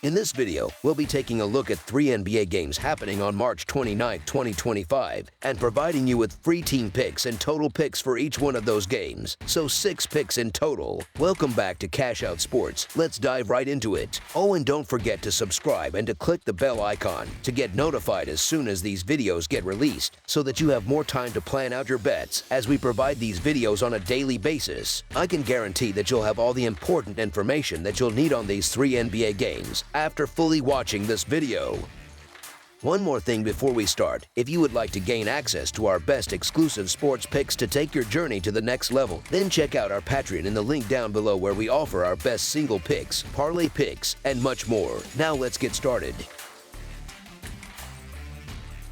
In this video, we'll be taking a look at 3 NBA games happening on March 29, 2025, and providing you with free team picks and total picks for each one of those games, so 6 picks in total. Welcome back to Cash Out Sports. Let's dive right into it. Oh, and don't forget to subscribe and to click the bell icon to get notified as soon as these videos get released, so that you have more time to plan out your bets as we provide these videos on a daily basis. I can guarantee that you'll have all the important information that you'll need on these 3 NBA games after fully watching this video. One more thing before we start. If you would like to gain access to our best exclusive sports picks to take your journey to the next level, then check out our Patreon in the link down below, where we offer our best single picks, parlay picks, and much more. Now let's get started.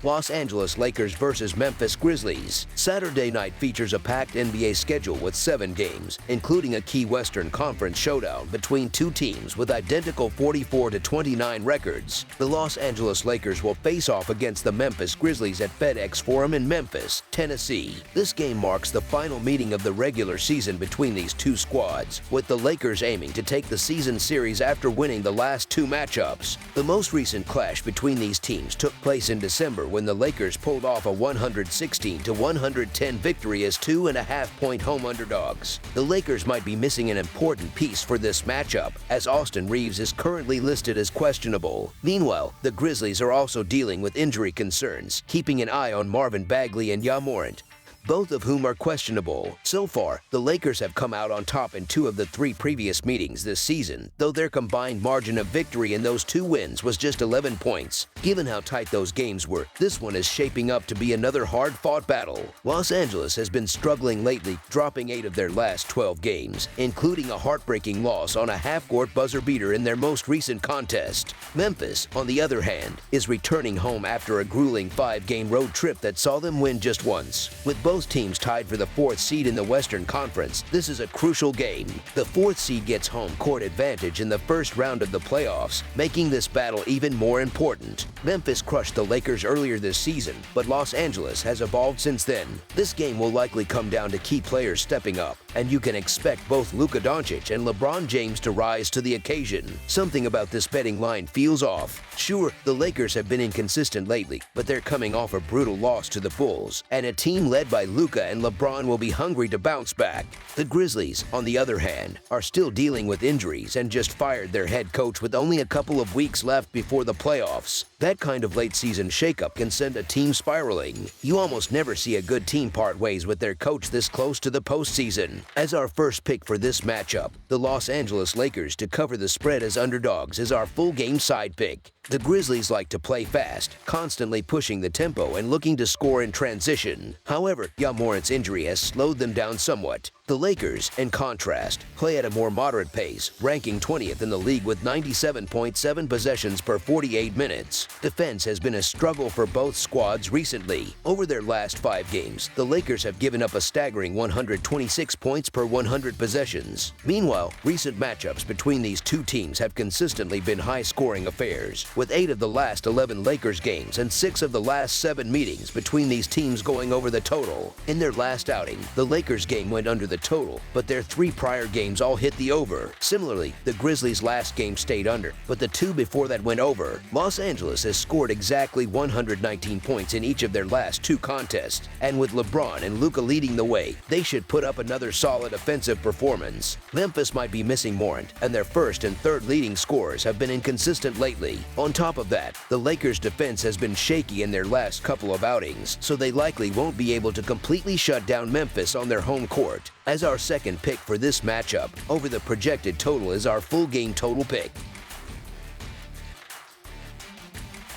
Los Angeles Lakers versus Memphis Grizzlies. Saturday night features a packed NBA schedule with 7 games, including a key Western Conference showdown between 2 teams with identical 44-29 records. The Los Angeles Lakers will face off against the Memphis Grizzlies at FedEx Forum in Memphis, Tennessee. This game marks the final meeting of the regular season between these 2 squads, with the Lakers aiming to take the season series after winning the last 2 matchups. The most recent clash between these teams took place in December, when the Lakers pulled off a 116-110 victory as 2.5-point home underdogs. The Lakers might be missing an important piece for this matchup, as Austin Reeves is currently listed as questionable. Meanwhile, the Grizzlies are also dealing with injury concerns, keeping an eye on Marvin Bagley and Ja Morant, both of whom are questionable. So far, the Lakers have come out on top in 2 of the 3 previous meetings this season, though their combined margin of victory in those 2 wins was just 11 points. Given how tight those games were, this one is shaping up to be another hard-fought battle. Los Angeles has been struggling lately, dropping 8 of their last 12 games, including a heartbreaking loss on a half-court buzzer beater in their most recent contest. Memphis, on the other hand, is returning home after a grueling 5-game road trip that saw them win just once. With both teams tied for the 4th seed in the Western Conference, this is a crucial game. The 4th seed gets home court advantage in the first round of the playoffs, making this battle even more important. Memphis crushed the Lakers earlier this season, but Los Angeles has evolved since then. This game will likely come down to key players stepping up, and you can expect both Luka Doncic and LeBron James to rise to the occasion. Something about this betting line feels off. Sure, the Lakers have been inconsistent lately, but they're coming off a brutal loss to the Bulls, and a team led by Luka and LeBron will be hungry to bounce back. The Grizzlies, on the other hand, are still dealing with injuries and just fired their head coach with only a couple of weeks left before the playoffs. That kind of late-season shakeup can send a team spiraling. You almost never see a good team part ways with their coach this close to the postseason. As our first pick for this matchup, the Los Angeles Lakers to cover the spread as underdogs is our full-game side pick. The Grizzlies like to play fast, constantly pushing the tempo and looking to score in transition. However, Ja Morant's injury has slowed them down somewhat. The Lakers, in contrast, play at a more moderate pace, ranking 20th in the league with 97.7 possessions per 48 minutes. Defense has been a struggle for both squads recently. Over their last 5 games, the Lakers have given up a staggering 126 points per 100 possessions. Meanwhile, recent matchups between these 2 teams have consistently been high-scoring affairs, with 8 of the last 11 Lakers games and 6 of the last 7 meetings between these teams going over the total. In their last outing, the Lakers game went under the total, but their 3 prior games all hit the over. Similarly, the Grizzlies' last game stayed under, but the 2 before that went over. Los Angeles has scored exactly 119 points in each of their last 2 contests, and with LeBron and Luka leading the way, they should put up another solid offensive performance. Memphis might be missing Morant, and their first and third leading scorers have been inconsistent lately. On top of that, the Lakers' defense has been shaky in their last couple of outings, so they likely won't be able to completely shut down Memphis on their home court. As our second pick for this matchup, over the projected total is our full game total pick.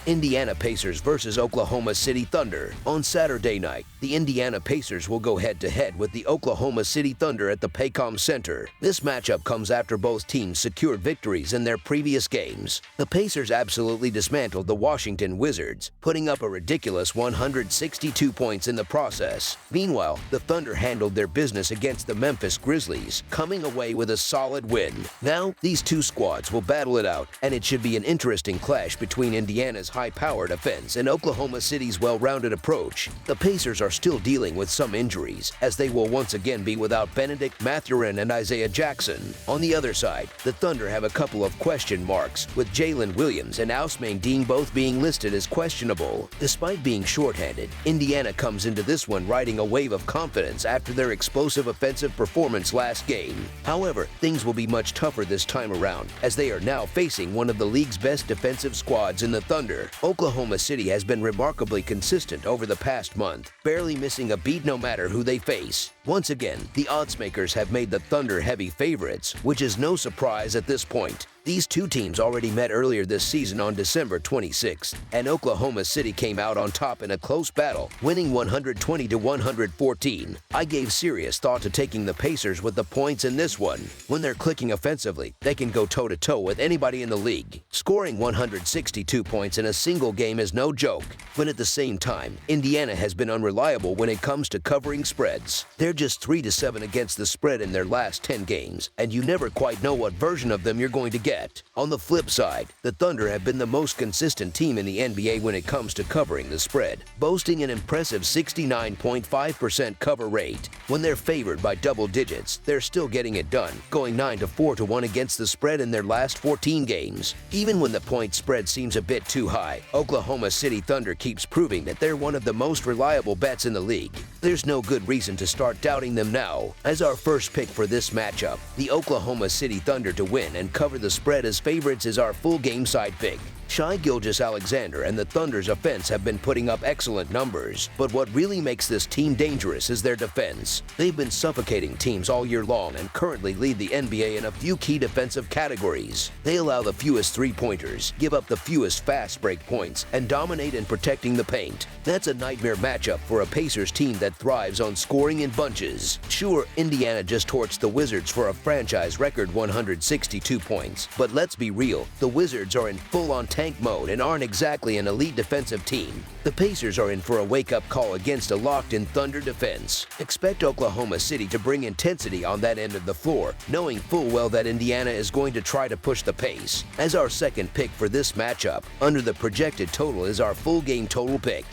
Indiana Pacers versus Oklahoma City Thunder. On Saturday night, the Indiana Pacers will go head-to-head with the Oklahoma City Thunder at the Paycom Center. This matchup comes after both teams secured victories in their previous games. The Pacers absolutely dismantled the Washington Wizards, putting up a ridiculous 162 points in the process. Meanwhile, the Thunder handled their business against the Memphis Grizzlies, coming away with a solid win. Now, these 2 squads will battle it out, and it should be an interesting clash between Indiana's high-powered offense and Oklahoma City's well-rounded approach, the Pacers are still dealing with some injuries, as they will once again be without Benedict Mathurin and Isaiah Jackson. On the other side, the Thunder have a couple of question marks, with Jalen Williams and Ousmane Dieng both being listed as questionable. Despite being shorthanded, Indiana comes into this one riding a wave of confidence after their explosive offensive performance last game. However, things will be much tougher this time around, as they are now facing one of the league's best defensive squads in the Thunder. Oklahoma City has been remarkably consistent over the past month, barely missing a beat no matter who they face. Once again, the odds makers have made the Thunder heavy favorites, which is no surprise at this point. These two teams already met earlier this season on December 26th, and Oklahoma City came out on top in a close battle, winning 120-114. I gave serious thought to taking the Pacers with the points in this one. When they're clicking offensively, they can go toe-to-toe with anybody in the league. Scoring 162 points in a single game is no joke, but at the same time, Indiana has been unreliable when it comes to covering spreads. They're just 3-7 against the spread in their last 10 games, and you never quite know what version of them you're going to get. On the flip side, the Thunder have been the most consistent team in the NBA when it comes to covering the spread, boasting an impressive 69.5% cover rate. When they're favored by double digits, they're still getting it done, going 9-4-1 against the spread in their last 14 games. Even when the point spread seems a bit too high, Oklahoma City Thunder keeps proving that they're one of the most reliable bets in the league. There's no good reason to start doubting them now. As our first pick for this matchup, the Oklahoma City Thunder to win and cover the spread as favorites is our full game side pick. Shai Gilgeous-Alexander and the Thunder's offense have been putting up excellent numbers, but what really makes this team dangerous is their defense. They've been suffocating teams all year long and currently lead the NBA in a few key defensive categories. They allow the fewest three-pointers, give up the fewest fast break points, and dominate in protecting the paint. That's a nightmare matchup for a Pacers team that thrives on scoring in bunches. Sure, Indiana just torched the Wizards for a franchise record 162 points, but let's be real, the Wizards are in full-on tank mode and aren't exactly an elite defensive team. The Pacers are in for a wake-up call against a locked-in Thunder defense. Expect Oklahoma City to bring intensity on that end of the floor, knowing full well that Indiana is going to try to push the pace. As our second pick for this matchup, under the projected total is our full game total pick.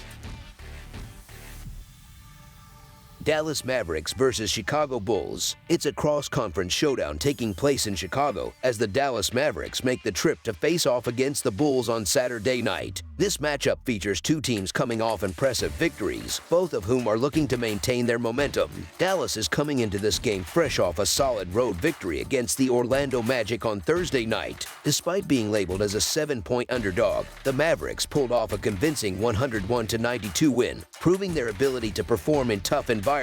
Dallas Mavericks versus Chicago Bulls. It's a cross-conference showdown taking place in Chicago as the Dallas Mavericks make the trip to face off against the Bulls on Saturday night. This matchup features two teams coming off impressive victories, both of whom are looking to maintain their momentum. Dallas is coming into this game fresh off a solid road victory against the Orlando Magic on Thursday night. Despite being labeled as a 7-point underdog, the Mavericks pulled off a convincing 101-92 win, proving their ability to perform in tough environments.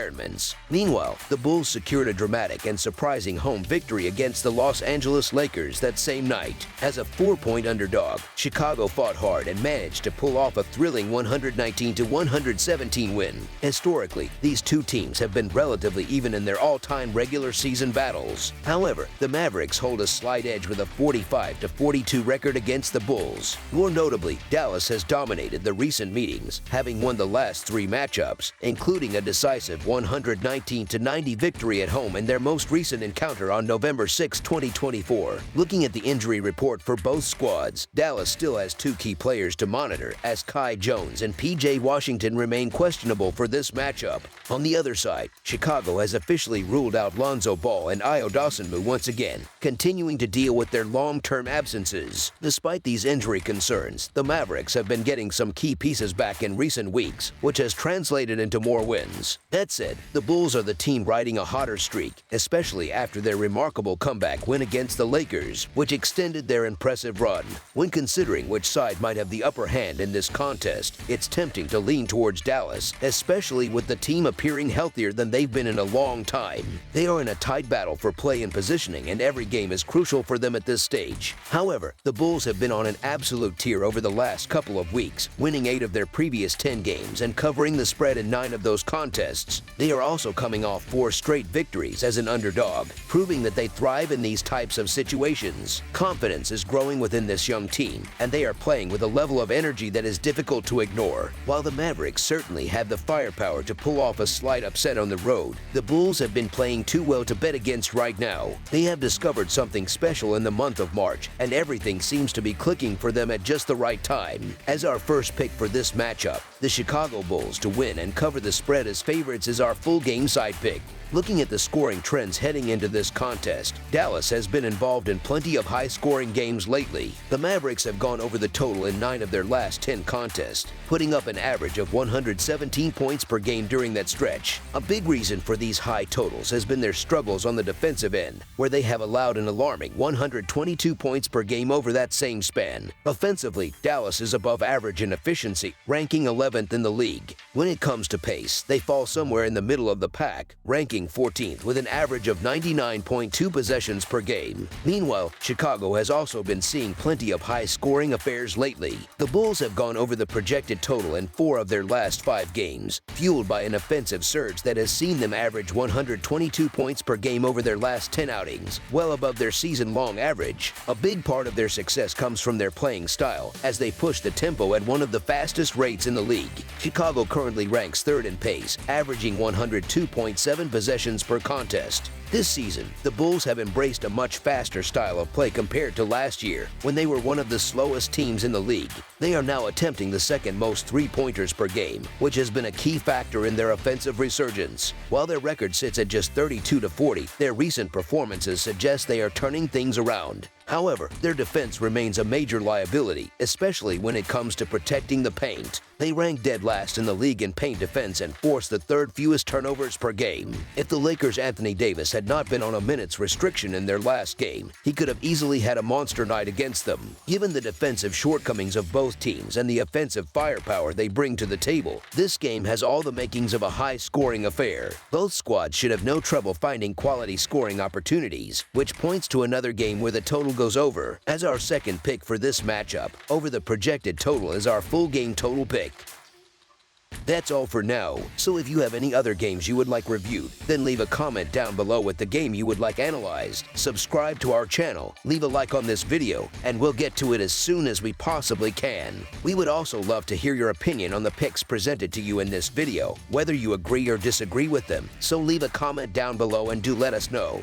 Meanwhile, the Bulls secured a dramatic and surprising home victory against the Los Angeles Lakers that same night. As a 4-point underdog, Chicago fought hard and managed to pull off a thrilling 119-117 win. Historically, these two teams have been relatively even in their all-time regular season battles. However, the Mavericks hold a slight edge with a 45-42 record against the Bulls. More notably, Dallas has dominated the recent meetings, having won the last 3 matchups, including a decisive 119-90 victory at home in their most recent encounter on November 6, 2024. Looking at the injury report for both squads, Dallas still has 2 key players to monitor, as Kai Jones and PJ Washington remain questionable for this matchup. On the other side, Chicago has officially ruled out Lonzo Ball and Ayo Dosunmu once again, continuing to deal with their long-term absences. Despite these injury concerns, the Mavericks have been getting some key pieces back in recent weeks, which has translated into more wins. That said, the Bulls are the team riding a hotter streak, especially after their remarkable comeback win against the Lakers, which extended their impressive run. When considering which side might have the upper hand in this contest, it's tempting to lean towards Dallas, especially with the team appearing healthier than they've been in a long time. They are in a tight battle for play and positioning, and every game is crucial for them at this stage. However, the Bulls have been on an absolute tear over the last couple of weeks, winning 8 of their previous 10 games and covering the spread in 9 of those contests. They are also coming off 4 straight victories as an underdog, proving that they thrive in these types of situations. Confidence is growing within this young team, and they are playing with a level of energy that is difficult to ignore. While the Mavericks certainly have the firepower to pull off a slight upset on the road, the Bulls have been playing too well to bet against right now. They have discovered something special in the month of March, and everything seems to be clicking for them at just the right time. As our first pick for this matchup, the Chicago Bulls to win and cover the spread as favorites is our full game side pick. Looking at the scoring trends heading into this contest, Dallas has been involved in plenty of high-scoring games lately. The Mavericks have gone over the total in 9 of their last 10 contests, putting up an average of 117 points per game during that stretch. A big reason for these high totals has been their struggles on the defensive end, where they have allowed an alarming 122 points per game over that same span. Offensively, Dallas is above average in efficiency, ranking 11th in the league. When it comes to pace, they fall somewhere in the middle of the pack, ranking 14th with an average of 99.2 possessions per game. Meanwhile, Chicago has also been seeing plenty of high-scoring affairs lately. The Bulls have gone over the projected total in 4 of their last 5 games, fueled by an offensive surge that has seen them average 122 points per game over their last 10 outings, well above their season-long average. A big part of their success comes from their playing style, as they push the tempo at one of the fastest rates in the league. Chicago currently ranks 3rd in pace, averaging 102.7 possessions per contest. This season, the Bulls have embraced a much faster style of play compared to last year, when they were one of the slowest teams in the league. They are now attempting the 2nd most three-pointers per game, which has been a key factor in their offensive resurgence. While their record sits at just 32-40, their recent performances suggest they are turning things around. However, their defense remains a major liability, especially when it comes to protecting the paint. They rank dead last in the league in paint defense and force the 3rd fewest turnovers per game. If the Lakers' Anthony Davis had not been on a minutes restriction in their last game, he could have easily had a monster night against them. Given the defensive shortcomings of both teams and the offensive firepower they bring to the table, this game has all the makings of a high-scoring affair. Both squads should have no trouble finding quality scoring opportunities, which points to another game where the total goes over. As our second pick for this matchup, over the projected total is our full game total pick. That's all for now, so if you have any other games you would like reviewed, then leave a comment down below with the game you would like analyzed. Subscribe to our channel, leave a like on this video, and we'll get to it as soon as we possibly can. We would also love to hear your opinion on the picks presented to you in this video, whether you agree or disagree with them, so leave a comment down below and do let us know.